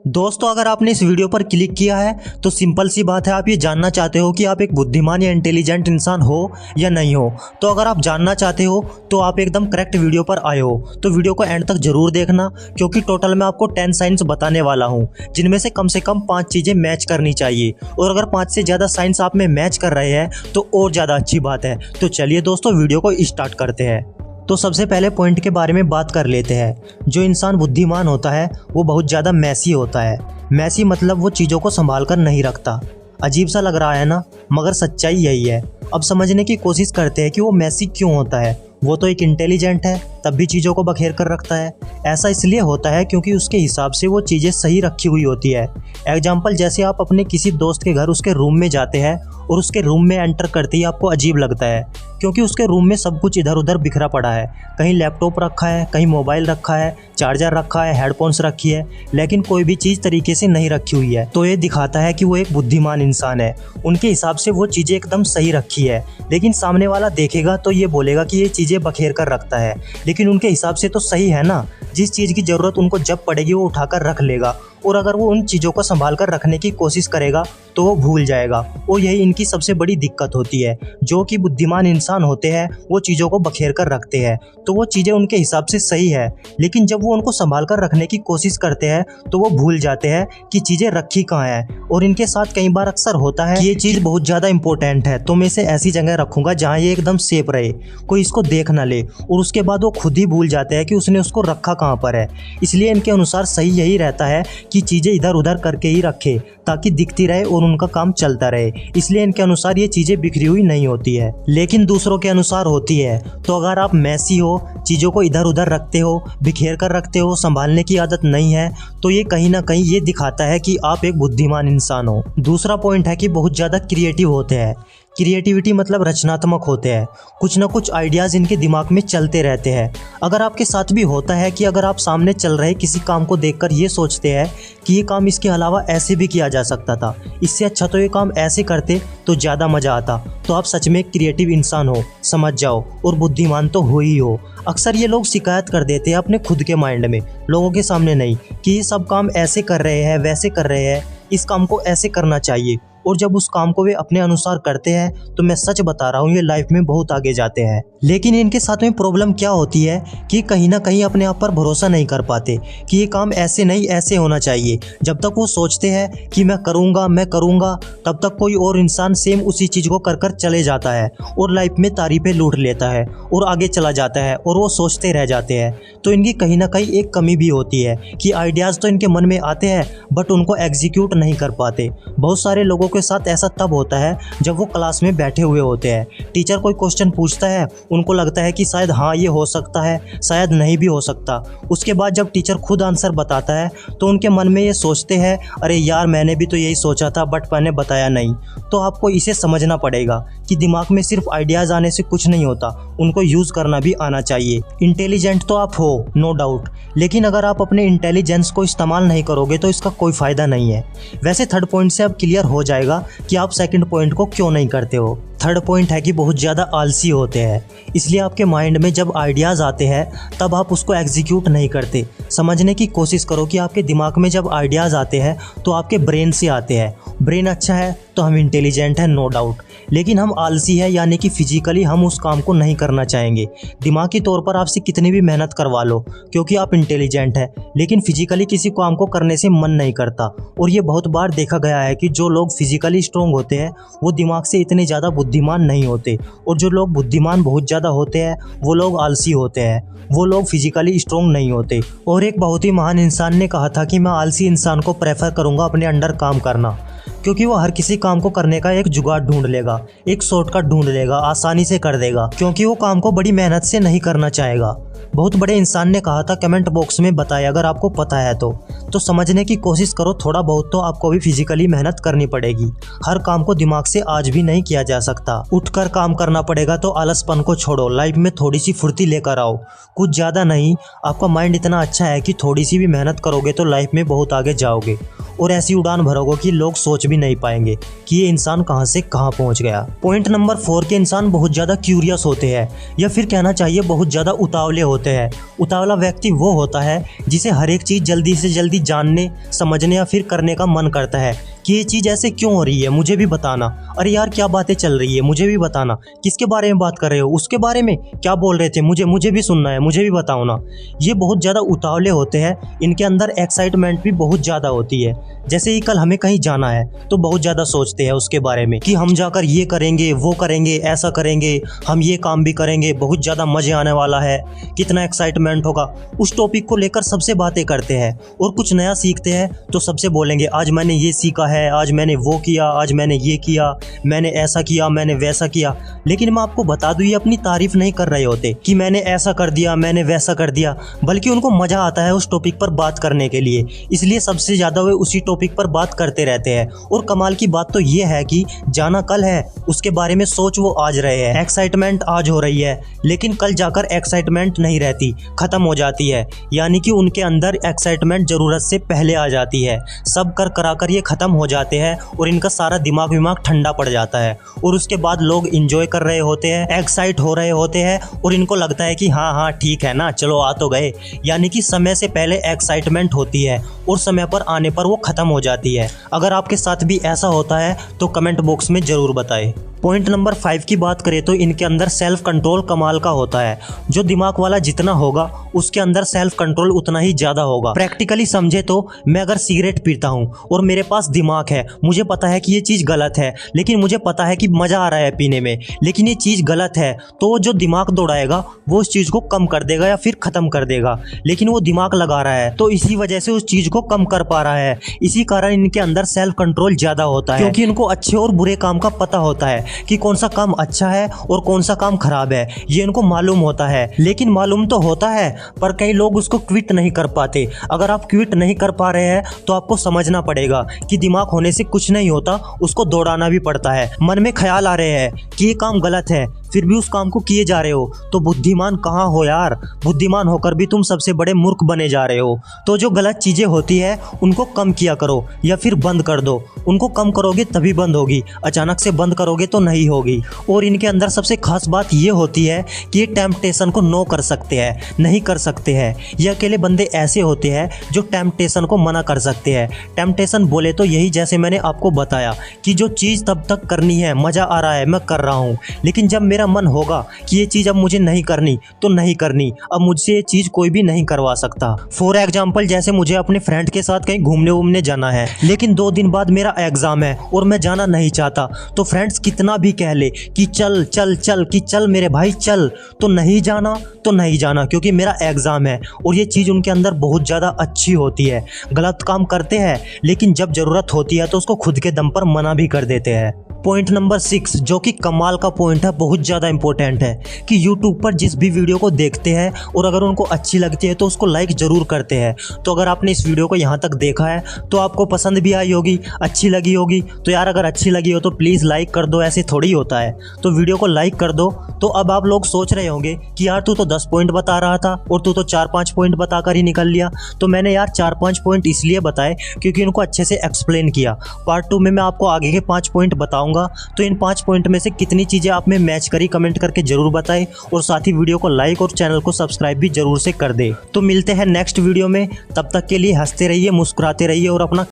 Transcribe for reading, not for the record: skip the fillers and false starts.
दोस्तों, अगर आपने इस वीडियो पर क्लिक किया है तो सिंपल सी बात है, आप ये जानना चाहते हो कि आप एक बुद्धिमान या इंटेलिजेंट इंसान हो या नहीं हो। तो अगर आप जानना चाहते हो तो आप एकदम करेक्ट वीडियो पर आए हो। तो वीडियो को एंड तक जरूर देखना, क्योंकि टोटल मैं आपको 10 साइंस बताने वाला हूँ, जिनमें से कम 5 चीज़ें मैच करनी चाहिए। और अगर 5 से ज़्यादा साइंस आप में मैच कर रहे हैं तो और ज़्यादा अच्छी बात है। तो चलिए दोस्तों, वीडियो को स्टार्ट करते हैं। तो सबसे पहले पॉइंट के बारे में बात कर लेते हैं। जो इंसान बुद्धिमान होता है वो बहुत ज़्यादा मैसी होता है। मैसी मतलब वो चीज़ों को संभाल कर नहीं रखता। अजीब सा लग रहा है ना, मगर सच्चाई यही है। अब समझने की कोशिश करते हैं कि वो मैसी क्यों होता है। वो तो एक इंटेलिजेंट है, तब भी चीज़ों को बखेर कर रखता है। ऐसा इसलिए होता है क्योंकि उसके हिसाब से वो चीज़ें सही रखी हुई होती है। एग्जाम्पल, जैसे आप अपने किसी दोस्त के घर उसके रूम में जाते हैं और उसके रूम में एंटर करते ही आपको अजीब लगता है, क्योंकि उसके रूम में सब कुछ इधर उधर बिखरा पड़ा है। कहीं लैपटॉप रखा है, कहीं मोबाइल रखा है, चार्जर रखा है, हेडफोन्स रखी है, लेकिन कोई भी चीज़ तरीके से नहीं रखी हुई है। तो ये दिखाता है कि वो एक बुद्धिमान इंसान है। उनके हिसाब से वो चीज़ें एकदम सही रखी है, लेकिन सामने वाला देखेगा तो ये बोलेगा कि ये चीज़ें बखेर कर रखता है, लेकिन उनके हिसाब से तो सही है ना। जिस चीज़ की ज़रूरत उनको जब पड़ेगी वो उठाकर रख लेगा, और अगर वो उन चीज़ों को संभाल कर रखने की कोशिश करेगा तो वो भूल जाएगा। और यही इनकी सबसे बड़ी दिक्कत होती है। जो कि बुद्धिमान इंसान होते हैं वो चीज़ों को बखेर कर रखते हैं, तो वो चीज़ें उनके हिसाब से सही है, लेकिन जब वो उनको संभाल कर रखने की कोशिश करते हैं तो वो भूल जाते हैं कि चीज़ें रखी कहाँ हैं। और इनके साथ कई बार अक्सर होता है कि ये चीज़ बहुत ज़्यादा इंपॉर्टेंट है, तो मैं इसे ऐसी जगह रखूँगा जहाँ ये एकदम सेफ रहे, कोई इसको देख ना ले, और उसके बाद वो खुद ही भूल जाते हैं कि उसने उसको रखा कहाँ पर है। इसलिए इनके अनुसार सही यही रहता है कि चीज़ें इधर उधर करके ही रखे, ताकि दिखती रहे और उनका काम चलता रहे। इसलिए इनके अनुसार ये चीज़ें बिखरी हुई नहीं होती है, लेकिन दूसरों के अनुसार होती है। तो अगर आप मैसी हो, चीज़ों को इधर उधर रखते हो, बिखेर कर रखते हो, संभालने की आदत नहीं है, तो ये कहीं ना कहीं ये दिखाता है कि आप एक बुद्धिमान इंसान हो। दूसरा पॉइंट है कि बहुत ज़्यादा क्रिएटिव होते हैं। क्रिएटिविटी मतलब रचनात्मक होते हैं। कुछ ना कुछ आइडियाज़ इनके दिमाग में चलते रहते हैं। अगर आपके साथ भी होता है कि अगर आप सामने चल रहे किसी काम को देखकर ये सोचते हैं कि ये काम इसके अलावा ऐसे भी किया जा सकता था, इससे अच्छा तो ये काम ऐसे करते तो ज़्यादा मज़ा आता, तो आप सच में एक क्रिएटिव इंसान हो, समझ जाओ, और बुद्धिमान तो हो ही हो। अक्सर ये लोग शिकायत कर देते हैं अपने खुद के माइंड में, लोगों के सामने नहीं, कि ये सब काम ऐसे कर रहे हैं, वैसे कर रहे हैं, इस काम को ऐसे करना चाहिए। और जब उस काम को वे अपने अनुसार करते हैं तो मैं सच बता रहा हूँ, ये लाइफ में बहुत आगे जाते हैं। लेकिन इनके साथ में प्रॉब्लम क्या होती है कि कहीं ना कहीं अपने आप पर भरोसा नहीं कर पाते कि ये काम ऐसे नहीं ऐसे होना चाहिए। जब तक वो सोचते हैं कि मैं करूँगा, तब तक कोई और इंसान सेम उसी चीज़ को कर कर चले जाता है और लाइफ में तारीफें लूट लेता है और आगे चला जाता है, और वो सोचते रह जाते हैं। तो इनकी कहीं ना कहीं एक कमी भी होती है कि आइडियाज़ तो इनके मन में आते हैं बट उनको एग्जीक्यूट नहीं कर पाते। बहुत सारे लोगों के साथ ऐसा तब होता है जब वो क्लास में बैठे हुए होते हैं, टीचर कोई क्वेश्चन पूछता है, उनको लगता है कि शायद हाँ ये हो सकता है, शायद नहीं भी हो सकता। उसके बाद जब टीचर खुद आंसर बताता है तो उनके मन में ये सोचते हैं, अरे यार मैंने भी तो यही सोचा था बट मैंने बताया नहीं। तो आपको इसे समझना पड़ेगा कि दिमाग में सिर्फ आइडियाज़ आने से कुछ नहीं होता, उनको यूज़ करना भी आना चाहिए। इंटेलिजेंट तो आप हो, नो डाउट, लेकिन अगर आप अपने इंटेलिजेंस को इस्तेमाल नहीं करोगे तो इसका कोई फ़ायदा नहीं है। वैसे थर्ड पॉइंट से अब क्लियर हो जाएगा कि आप सेकंड पॉइंट को क्यों नहीं करते हो। थर्ड पॉइंट है कि बहुत ज़्यादा आलसी होते हैं, इसलिए आपके माइंड में जब आइडियाज़ आते हैं तब आप उसको एग्जीक्यूट नहीं करते। समझने की कोशिश करो कि आपके दिमाग में जब आइडियाज़ आते हैं तो आपके ब्रेन से आते हैं। ब्रेन अच्छा है तो हम इंटेलिजेंट हैं, नो डाउट, लेकिन हम आलसी है, यानी कि फिजिकली हम उस काम को नहीं करना चाहेंगे। दिमागी तौर पर आपसे कितनी भी मेहनत करवा लो क्योंकि आप इंटेलिजेंट हैं, लेकिन फिजिकली किसी काम को करने से मन नहीं करता। और ये बहुत बार देखा गया है कि जो लोग फिजिकली स्ट्रॉन्ग होते हैं वो दिमाग से इतने ज़्यादा बुद्धिमान नहीं होते, और जो लोग बुद्धिमान बहुत ज़्यादा होते हैं वो लोग आलसी होते हैं, वो लोग फिजिकली स्ट्रॉन्ग नहीं होते। और एक बहुत ही महान इंसान ने कहा था कि मैं आलसी इंसान को प्रेफर करूँगा अपने अंडर काम करना, क्योंकि वो हर किसी काम को करने का एक जुगाड़ ढूंढ लेगा, एक शॉर्टकट ढूंढ लेगा, आसानी से कर देगा, क्योंकि वो काम को बड़ी मेहनत से नहीं करना चाहेगा। बहुत बड़े इंसान ने कहा था, कमेंट बॉक्स में बताएं अगर आपको पता है तो समझने की कोशिश करो। थोड़ा बहुत तो आपको भी फिजिकली मेहनत करनी पड़ेगी। हर काम को दिमाग से आज भी नहीं किया जा सकता। उठकर काम करना पड़ेगा, तो आलसपन को छोड़ो, लाइफ में थोड़ी सी फुर्ती लेकर आओ। कुछ ज़्यादा नहीं, आपका माइंड इतना अच्छा है कि थोड़ी सी भी मेहनत करोगे तो लाइफ में बहुत आगे जाओगे। और ऐसी उड़ान भरोगे कि लोग सोच भी नहीं पाएंगे कि ये इंसान कहाँ से कहाँ पहुँच गया। पॉइंट नंबर 4 के इंसान बहुत ज़्यादा क्यूरियस होते हैं, या फिर कहना चाहिए बहुत ज़्यादा उतावले होते हैं। उतावला व्यक्ति वो होता है जिसे हर एक चीज़ जल्दी से जल्दी जानने, समझने या फिर करने का मन करता है कि ये चीज़ ऐसे क्यों हो रही है, मुझे भी बताना। अरे यार क्या बातें चल रही है, मुझे भी बताना। किसके बारे में बात कर रहे हो, उसके बारे में क्या बोल रहे थे, मुझे भी सुनना है, मुझे भी बताओ ना। ये बहुत ज़्यादा उतावले होते हैं, इनके अंदर एक्साइटमेंट भी बहुत ज़्यादा होती है। जैसे ही कल हमें कहीं जाना है तो बहुत ज़्यादा सोचते हैं उसके बारे में कि हम जाकर ये करेंगे, वो करेंगे, ऐसा करेंगे, हम ये काम भी करेंगे, बहुत ज़्यादा मज़े आने वाला है, कितना एक्साइटमेंट होगा। उस टॉपिक को लेकर सबसे बातें करते हैं, और कुछ नया सीखते हैं तो सबसे बोलेंगे आज मैंने ये सीखा है, आज मैंने वो किया, आज मैंने ये किया, मैंने ऐसा किया, मैंने वैसा किया। लेकिन मैं आपको बता दूं, ये अपनी तारीफ नहीं कर रहे होते कि मैंने ऐसा कर दिया, मैंने वैसा कर दिया, बल्कि उनको मज़ा आता है उस टॉपिक पर बात करने के लिए, इसलिए सबसे ज़्यादा वे उसी टॉपिक पर बात करते रहते हैं। और कमाल की बात तो ये है कि जाना कल है, उसके बारे में सोच वो आज रहे हैं, एक्साइटमेंट आज हो रही है, लेकिन कल जाकर एक्साइटमेंट नहीं रहती, ख़त्म हो जाती है। यानी कि उनके अंदर एक्साइटमेंट ज़रूरत से पहले आ जाती है, सब कर कराकर ये ख़त्म हो जाते हैं और इनका सारा दिमाग ठंडा पड़ जाता है। और उसके बाद लोग इंजॉय कर रहे होते हैं, एक्साइट हो रहे होते हैं, और इनको लगता है कि हाँ हाँ ठीक है ना, चलो आ तो गए। यानी कि समय से पहले एक्साइटमेंट होती है और समय पर आने पर वो ख़त्म हो जाती है। अगर आपके साथ भी ऐसा होता है तो कमेंट बॉक्स में ज़रूर बताएं। पॉइंट नंबर 5 की बात करें तो इनके अंदर सेल्फ कंट्रोल कमाल का होता है। जो दिमाग वाला जितना होगा उसके अंदर सेल्फ कंट्रोल उतना ही ज़्यादा होगा। प्रैक्टिकली समझे तो मैं अगर सिगरेट पीता हूँ और मेरे पास दिमाग है, मुझे पता है कि ये चीज़ गलत है, लेकिन मुझे पता है कि मज़ा आ रहा है पीने में, लेकिन ये चीज़ गलत है, तो जो दिमाग दौड़ाएगा वो उस चीज़ को कम कर देगा या फिर ख़त्म कर देगा। लेकिन वो दिमाग लगा रहा है तो इसी वजह से उस चीज़ को कम कर पा रहा है। इसी कारण इनके अंदर सेल्फ कंट्रोल ज़्यादा होता है, क्योंकि इनको अच्छे और बुरे काम का पता होता है कि कौन सा काम अच्छा है और कौन सा काम खराब है, ये इनको मालूम होता है। लेकिन मालूम तो होता है पर कई लोग उसको क्विट नहीं कर पाते। अगर आप क्विट नहीं कर पा रहे हैं तो आपको समझना पड़ेगा कि दिमाग होने से कुछ नहीं होता, उसको दौड़ाना भी पड़ता है। मन में ख्याल आ रहे हैं कि ये काम गलत है, फिर भी उस काम को किए जा रहे हो, तो बुद्धिमान कहाँ हो यार। बुद्धिमान होकर भी तुम सबसे बड़े मूर्ख बने जा रहे हो। तो जो गलत चीज़ें होती है उनको कम किया करो या फिर बंद कर दो। उनको कम करोगे तभी बंद होगी, अचानक से बंद करोगे तो नहीं होगी। और इनके अंदर सबसे खास बात ये होती है कि ये टेम्पटेशन को नो कर सकते हैं, नहीं कर सकते हैं। ये अकेले बंदे ऐसे होते हैं जो टेम्पटेशन को मना कर सकते हैं। टेम्पटेशन बोले तो यही, जैसे मैंने आपको बताया कि जो चीज़ तब तक करनी है, मज़ा आ रहा है, मैं कर रहा हूँ, लेकिन जब मेरा मन होगा कि ये चीज़ अब मुझे नहीं करनी तो नहीं करनी, अब मुझसे ये चीज़ कोई भी नहीं करवा सकता। फॉर एग्जाम्पल, जैसे मुझे अपने फ्रेंड के साथ कहीं घूमने जाना है, लेकिन 2 दिन बाद मेरा एग्ज़ाम है और मैं जाना नहीं चाहता, तो फ्रेंड्स कितना भी कह ले कि चल चल चल, कि चल मेरे भाई चल, तो नहीं जाना तो नहीं जाना, क्योंकि मेरा एग्ज़ाम है। और ये चीज़ उनके अंदर बहुत ज़्यादा अच्छी होती है। गलत काम करते हैं लेकिन जब ज़रूरत होती है तो उसको खुद के दम पर मना भी कर देते हैं। पॉइंट नंबर 6 जो कि कमाल का पॉइंट है, बहुत ज़्यादा इंपॉर्टेंट है, कि यूट्यूब पर जिस भी वीडियो को देखते हैं और अगर उनको अच्छी लगती है तो उसको लाइक ज़रूर करते हैं। तो अगर आपने इस वीडियो को यहाँ तक देखा है तो आपको पसंद भी आई होगी, अच्छी लगी होगी। तो यार अगर अच्छी लगी हो तो प्लीज़ लाइक कर दो, ऐसे थोड़ी होता है। तो वीडियो को लाइक कर दो। तो अब आप लोग सोच रहे होंगे कि यार तू तो 10 पॉइंट बता रहा था और तू तो 4-5 पॉइंट बताकर ही निकल लिया। तो मैंने यार 4-5 पॉइंट इसलिए बताए क्योंकि इनको अच्छे से एक्सप्लेन किया। पार्ट 2 में मैं आपको आगे के 5 पॉइंट बताऊंगा। तो इन 5 पॉइंट में से कितनी चीज़ें आप में मैच करी कमेंट करके जरूर बताएं, और साथ ही वीडियो को लाइक और चैनल को सब्सक्राइब भी जरूर से कर दे। तो मिलते हैं नेक्स्ट वीडियो में, तब तक के लिए हंसते रहिए, मुस्कुराते रहिए और अपना